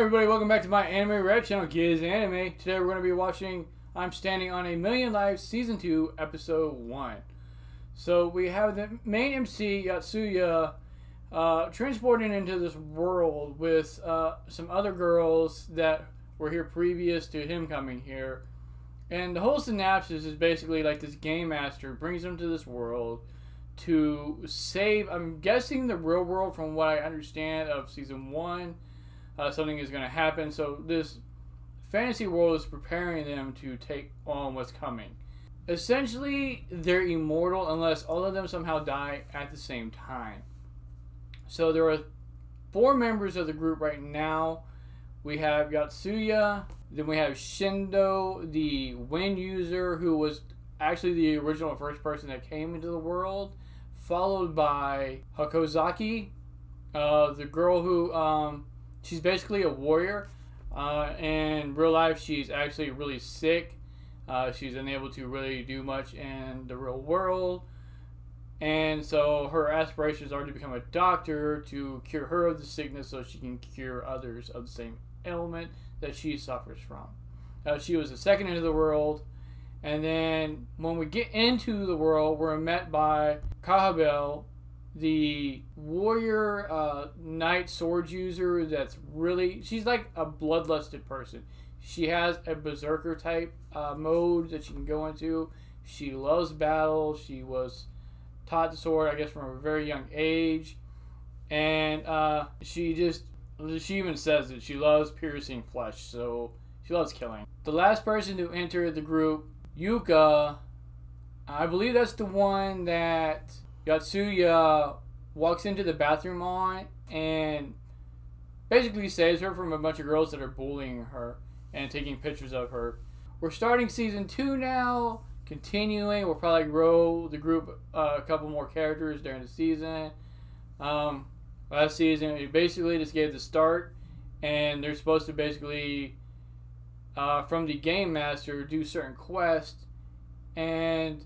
everybody, welcome back to my anime red channel, Giz Anime. Today we're going to be watching I'm Standing on a Million Lives Season 2, Episode 1. So we have the main MC, Yotsuya, transporting into this world with some other girls that were here previous to him coming here. And the whole synopsis is basically like this game master brings them to this world to save, I'm guessing, the real world from what I understand of Season 1. Something is going to happen. So this fantasy world is preparing them to take on what's coming. Essentially, they're immortal unless all of them somehow die at the same time. So there are 4 members of the group right now. We have Yotsuya, then we have Shindo, the wind user, who was actually the original first person that came into the world, followed by Hakozaki, the girl who she's basically a warrior. In real life, she's actually really sick. She's unable to really do much in the real world. And so her aspirations are to become a doctor to cure her of the sickness so she can cure others of the same ailment that she suffers from. She was the second into the world. And then when we get into the world, we're met by Kahvel, the warrior knight sword user that's really, she's like a bloodlusted person. She has a berserker type mode that she can go into. She loves battle. She was taught the sword, I guess, from a very young age. And she even says that she loves piercing flesh, so she loves killing. The last person to enter the group, Yuka, I believe that's the one that Yotsuya walks into the bathroom on and basically saves her from a bunch of girls that are bullying her and taking pictures of her. We're starting Season 2 now, continuing. We'll probably grow the group a couple more characters during the season. Last season, we basically just gave the start, and they're supposed to basically, from the game master, do certain quests. And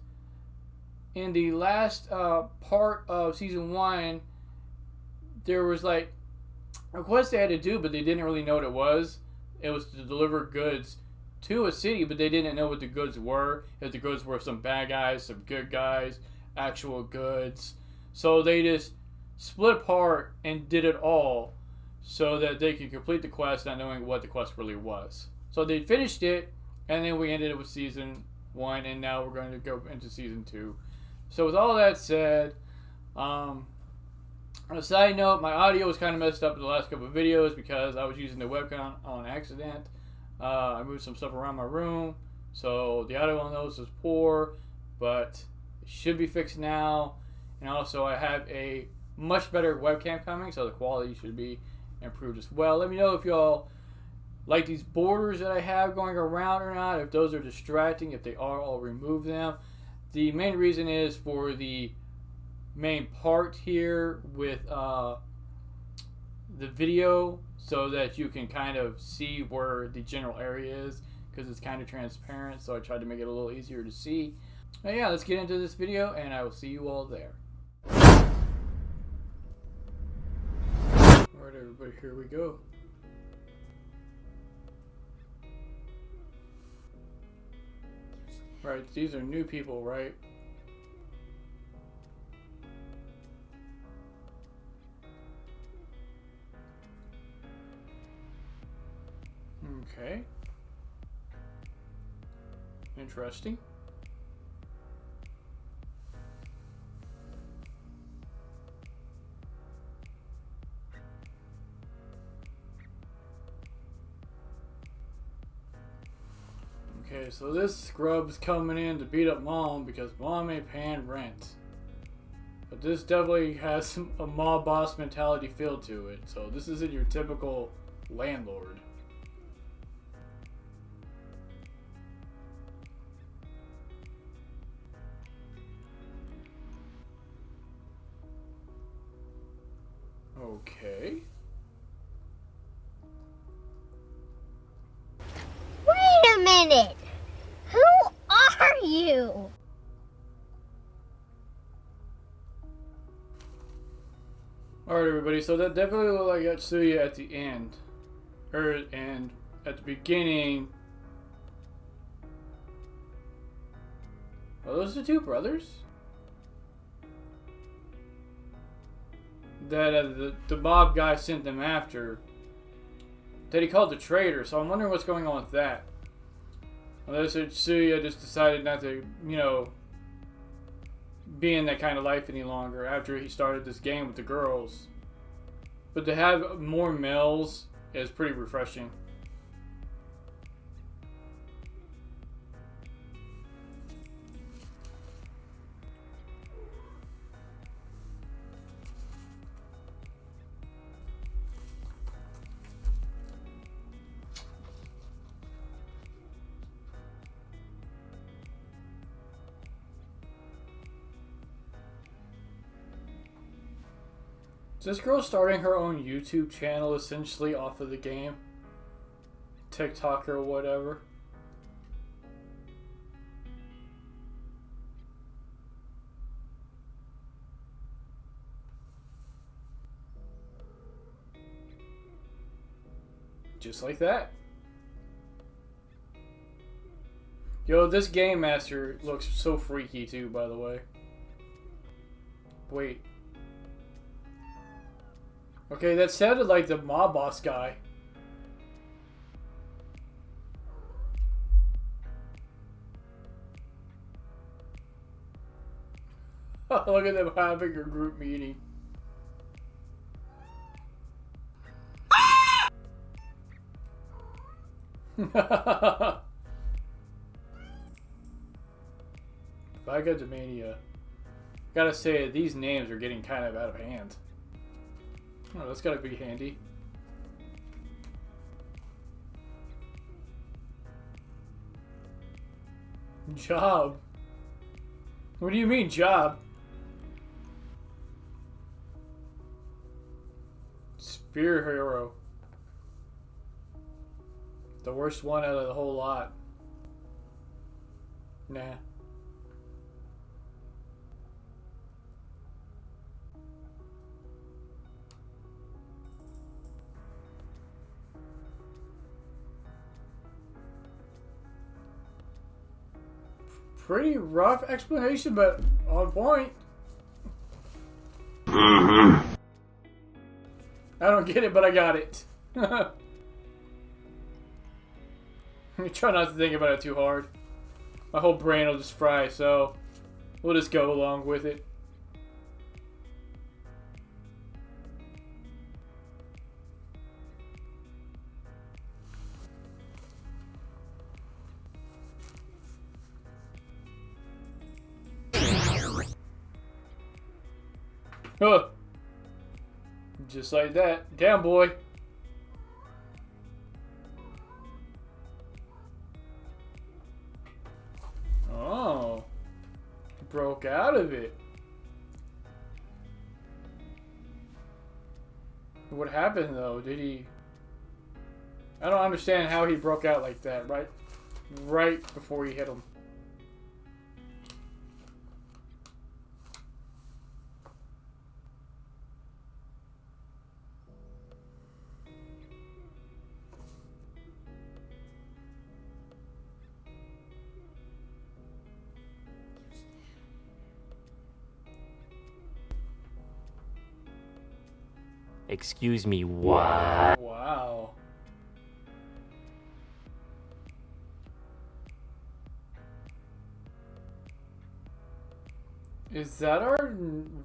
in the last part of Season 1, there was like a quest they had to do, but they didn't really know what it was. It was to deliver goods to a city, but they didn't know what the goods were. If the goods were some bad guys, some good guys, actual goods. So they just split apart and did it all so that they could complete the quest, not knowing what the quest really was. So they finished it, and then we ended it with Season 1, and now we're going to go into Season 2. So with all that said, on a side note, my audio was kind of messed up in the last couple of videos because I was using the webcam on accident. I moved some stuff around my room, so the audio on those is poor, but it should be fixed now. And also I have a much better webcam coming, so the quality should be improved as well. Let me know if y'all like these borders that I have going around or not. If those are distracting, if they are, I'll remove them. The main reason is for the main part here with the video, so that you can kind of see where the general area is, because it's kind of transparent, so I tried to make it a little easier to see. But yeah, let's get into this video, and I will see you all there. Alright everybody, here we go. Right, these are new people, right? Okay. Interesting. Okay, so this scrub's coming in to beat up Mom because Mom ain't paying rent. But this definitely has a mob boss mentality feel to it. So this isn't your typical landlord. Okay. Wait a minute! Who are you? Alright everybody, so that definitely looked like Yotsuya at the end. And at the beginning, are those the two brothers? That the mob guy sent them after. That he called the traitor. So I'm wondering what's going on with that. Unless Yotsuya just decided not to, you know, be in that kind of life any longer after he started this game with the girls. But to have more males is pretty refreshing. Is this girl starting her own YouTube channel essentially off of the game? TikTok or whatever? Just like that. Yo, this Game Master looks so freaky too, by the way. Wait. Okay, that sounded like the mob boss guy. Look at them having a group meeting. Mania. Gotta say, these names are getting kind of out of hand. Oh, that's gotta be handy. Job? What do you mean, job? Spear hero. The worst one out of the whole lot. Nah. Pretty rough explanation, but on point. I don't get it, but I got it. Try not to think about it too hard. My whole brain will just fry, so we'll just go along with it. Huh. Just like that. Damn, boy. Oh. Broke out of it. What happened, though? Did he... I don't understand how he broke out like that, right before he hit him. Excuse me, what? Wow. Is that our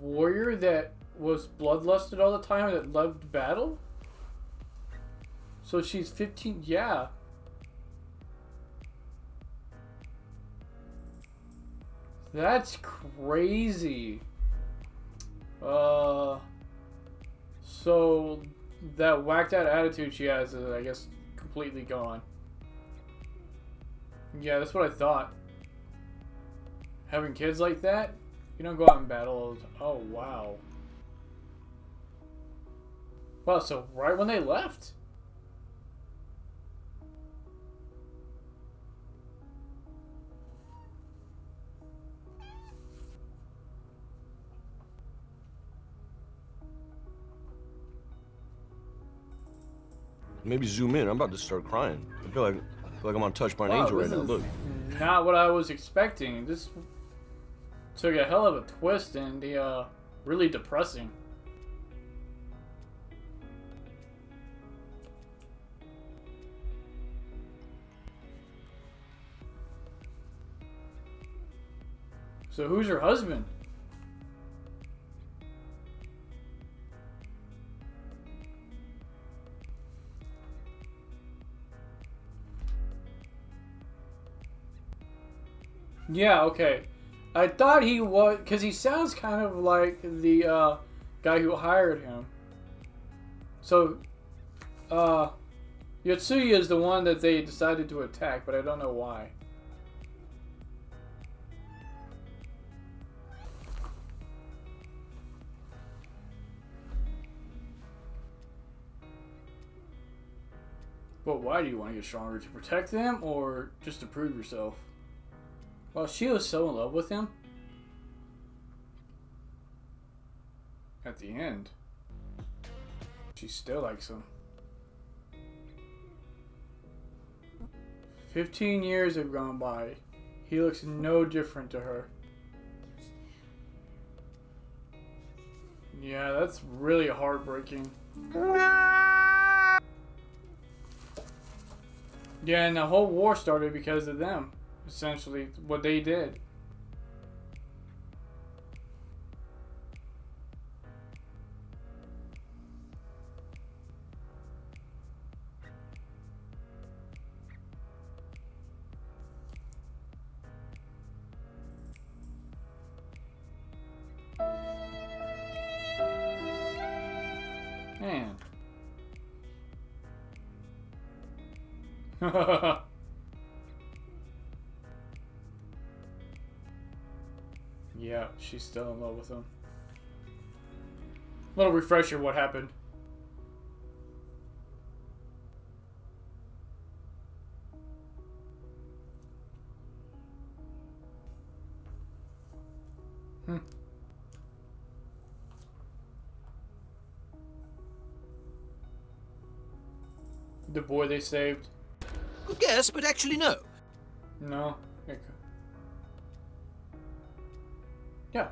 warrior that was bloodlusted all the time that loved battle? So she's 15, yeah. That's crazy. So that whacked out attitude she has is, I guess, completely gone. Yeah, that's what I thought. Having kids like that, you don't go out and battle. Oh, wow. Wow, so right when they left? Maybe zoom in. I'm about to start crying. I feel like I'm untouched by an angel right now. Look. Not what I was expecting. This took a hell of a twist and really depressing. So who's your husband? Yeah, okay. I thought he was, because he sounds kind of like the guy who hired him. So, Yotsuya is the one that they decided to attack, but I don't know why. But why do you want to get stronger? To protect them or just to prove yourself? Well, she was so in love with him. At the end. She still likes him. 15 years have gone by. He looks no different to her. Yeah, that's really heartbreaking. Yeah, and the whole war started because of them. Essentially, what they did. Man. Yeah, she's still in love with him. Little refresher, what happened? The boy they saved? Good guess, but actually no. No. Yeah.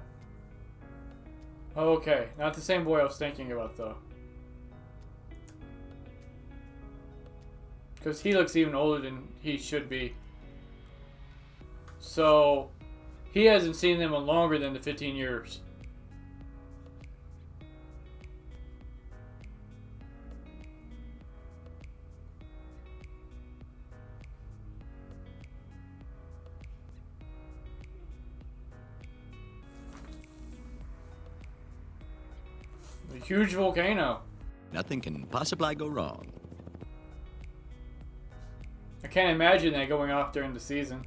Okay, not the same boy I was thinking about though. Because he looks even older than he should be. So, he hasn't seen them in longer than the 15 years. A huge volcano. Nothing can possibly go wrong. I can't imagine that going off during the season.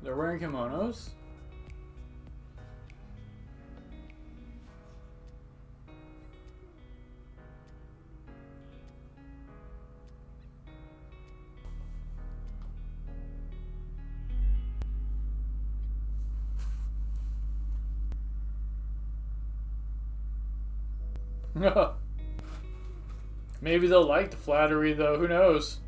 They're wearing kimonos? Maybe they'll like the flattery though, who knows?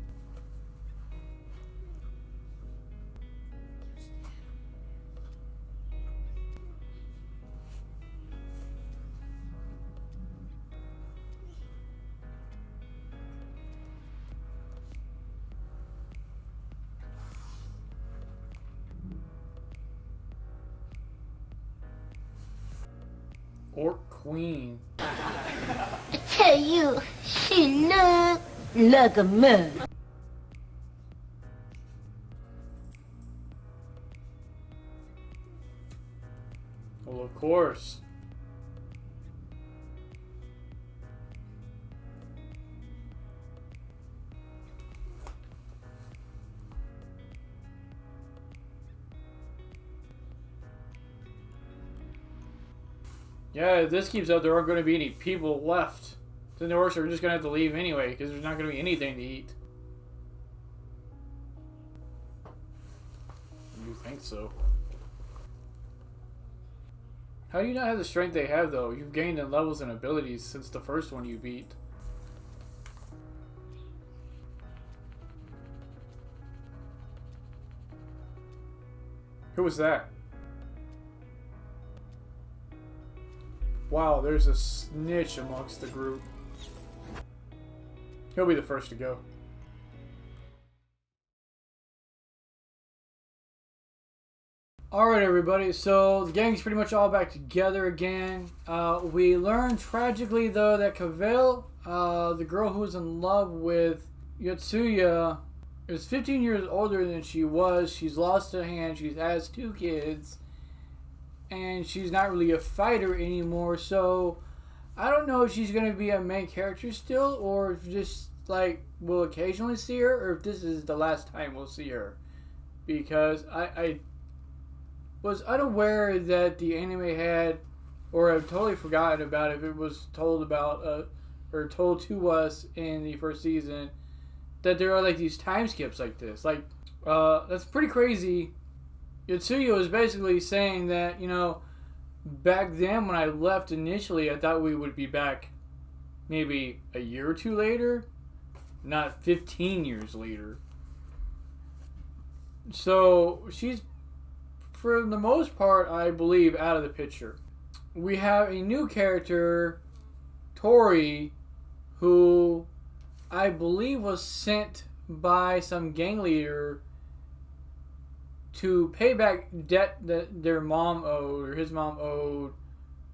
Orc Queen. I tell you, she look like a man. Well, of course. Yeah, if this keeps up, there aren't going to be any people left. Then the orcs are just going to have to leave anyway, because there's not going to be anything to eat. You think so? How do you not have the strength they have, though? You've gained in levels and abilities since the first one you beat. Who was that? Wow, there's a snitch amongst the group. He'll be the first to go. Alright everybody, so the gang's pretty much all back together again. We learned tragically though that Kahvel, the girl who was in love with Yotsuya, is 15 years older than she was. She's lost a hand, she has 2 kids, and she's not really a fighter anymore, so I don't know if she's going to be a main character still, or if just like we'll occasionally see her, or if this is the last time we'll see her. Because I was unaware that the anime had, or I've totally forgotten about it, if it was told about, or told to us in the first season, that there are like these time skips like this. Like, that's pretty crazy. Yotsuya was basically saying that, you know, back then when I left initially, I thought we would be back maybe a year or 2 later, not 15 years later. So she's, for the most part, I believe, out of the picture. We have a new character, Torii, who I believe was sent by some gang leader to pay back debt that their mom owed, or his mom owed,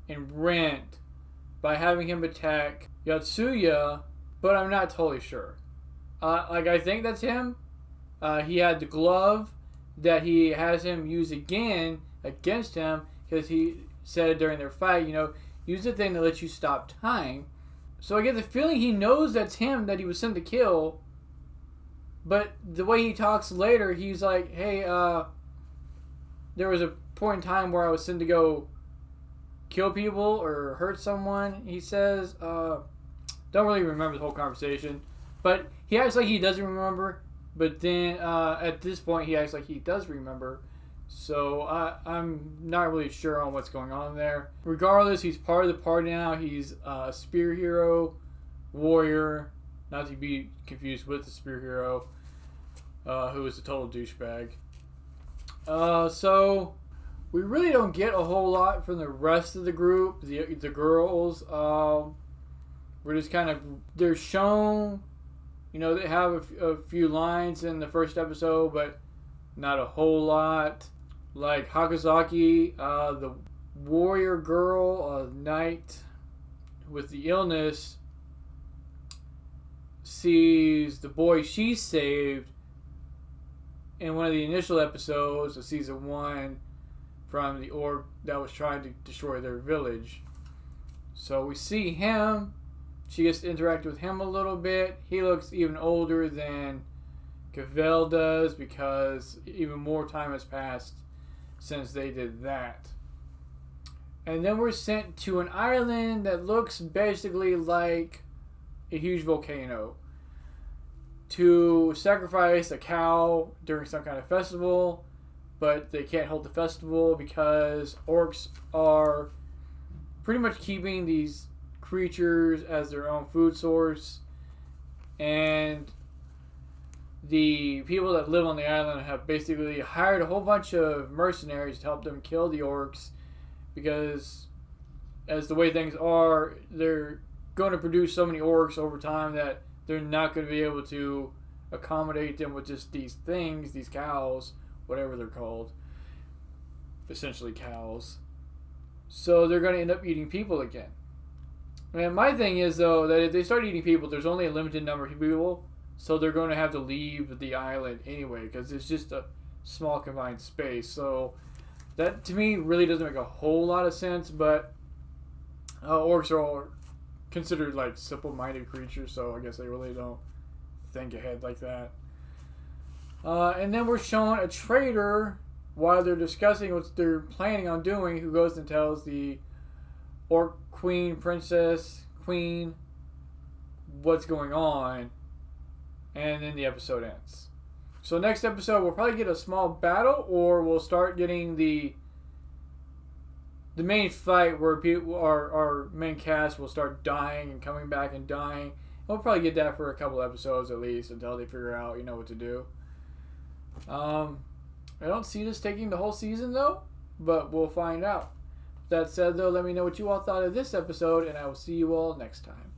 in rent by having him attack Yotsuya, but I'm not totally sure. Like, I think that's him. He had the glove that he has him use again against him, because he said during their fight, you know, use the thing that lets you stop time. So I get the feeling he knows that's him that he was sent to kill, but the way he talks later, he's like, hey, there was a point in time where I was sent to go kill people or hurt someone, he says. Don't really remember the whole conversation, but he acts like he doesn't remember. But then at this point, he acts like he does remember. So I'm not really sure on what's going on there. Regardless, he's part of the party now. He's a spear hero, warrior, not to be confused with the spear hero, who is a total douchebag. So we really don't get a whole lot from the rest of the group, the girls. We're just kind of, they're shown. You know, they have a few lines in the first episode, but not a whole lot. Like Hakazaki, the warrior girl, knight with the illness, sees the boy she saved in one of the initial episodes of season 1 from the orc that was trying to destroy their village. So we see him. She gets to interact with him a little bit. He looks even older than Kahvel does, because even more time has passed since they did that. And then we're sent to an island that looks basically like a huge volcano to sacrifice a cow during some kind of festival, but they can't hold the festival because orcs are pretty much keeping these creatures as their own food source, and the people that live on the island have basically hired a whole bunch of mercenaries to help them kill the orcs, because as the way things are, they're going to produce so many orcs over time that they're not going to be able to accommodate them with just these things, these cows, whatever they're called, essentially cows. So they're going to end up eating people again. And my thing is, though, that if they start eating people, there's only a limited number of people, so they're going to have to leave the island anyway, because it's just a small confined space. So that, to me, really doesn't make a whole lot of sense, but orcs are all considered like simple-minded creatures, so I guess they really don't think ahead like that. And then we're shown a traitor while they're discussing what they're planning on doing, who goes and tells the orc queen, princess, queen, what's going on, and then the episode ends. So next episode we'll probably get a small battle, or we'll start getting the the main fight where people, our main cast will start dying and coming back and dying. We'll probably get that for a couple episodes at least until they figure out, what to do. I don't see this taking the whole season though, but we'll find out. That said though, let me know what you all thought of this episode, and I will see you all next time.